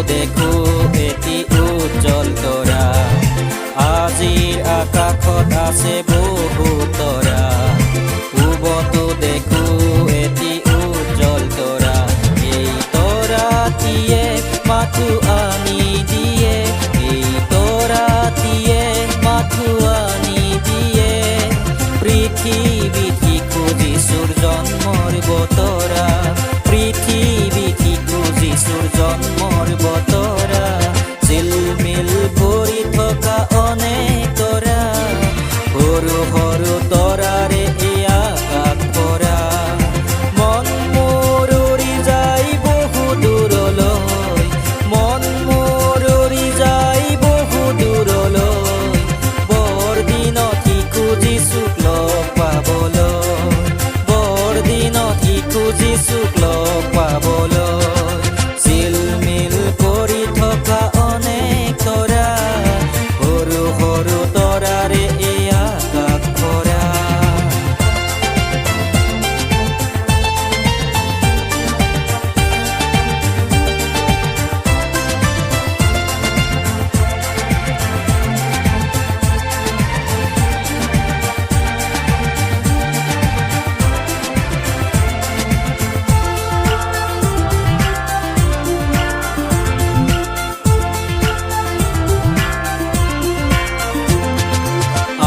দেখো এটি উজ্জ্বল তৰা আজিৰ আকাশত আছে বহু তৰা পূবতো দেখো এটি উজ্জ্বল তৰা এই তৰাটিয়ে মাথো আনি দিয়ে এই তৰাটিয়ে মাথো আনি দিয়ে পৃথিৱীত খুজি সূৰ্য জন্মৰ বতৰা পৃথিৱীত খুজি সূৰ্য জন্মৰ বতৰা জিলমিল কৰি থকা অনেক তৰা সৰু সৰু তৰাৰে এয়া আকাশ ভৰা মন মোৰ উৰি যায় বহু দূৰলৈ মন মোৰ উৰি যায় বহু দূৰলৈ বৰদিনত খুজিছো লগ পাবলৈ বৰদিনত খুজিছো লগ পাবলৈ জিলমিল কৰি থকা অনেক তৰা সৰু সৰু তৰাৰে এয়া আকাশ ভৰা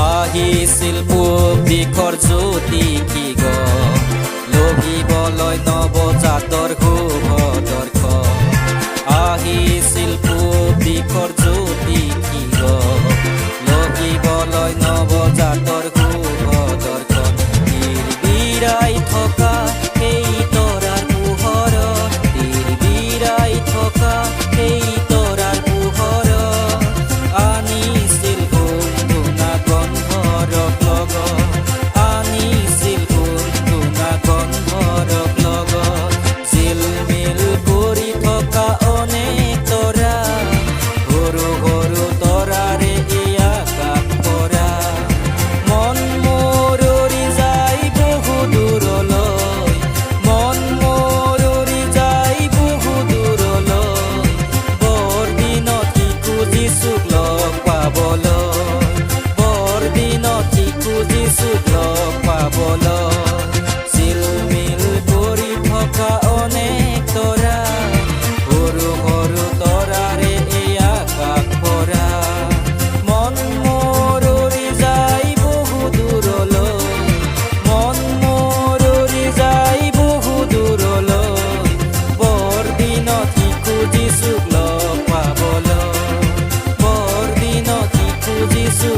আহিছিল পূব দিশৰ জ্যোতি কি গ লভিবলৈ নৱজাতৰ শুভ দৰ্শন আহিছিল পূব দিশৰ জ্যোতি কি গ লভিবলৈ নৱজাতৰ শুভ দৰ্শন বিৰাই থকা সেই তৰাৰ পোহৰত বিৰাই থকা সেই তৰাৰ পোহৰত আনিছিল গুণগুণা গন্ধৰক লগত আনিছিল গুণগুণা গন্ধৰক লগত জিলমিল কৰি থকা অনেক তৰা সৰু সৰু তৰাৰে এয়া আকাশ ভৰা মন মোৰ উৰি যায় বহু দূৰলৈ মন মোৰ উৰি যায় বহু দূৰলৈ বৰদিনত খুজিছো লগ পাবলৈ বৰদিনত খুজিছো লগ পাবলৈ জিলমিল কৰি থকা অনেক তৰা সৰু সৰু তৰাৰে এয়া আকাশ ভৰা মন মোৰ উৰি যায় বহু দূৰলৈ মন মোৰ উৰি যায় বহু দূৰলৈ বৰদিনত খুজিছো লগ পাবলৈ বৰদিনত খুজিছো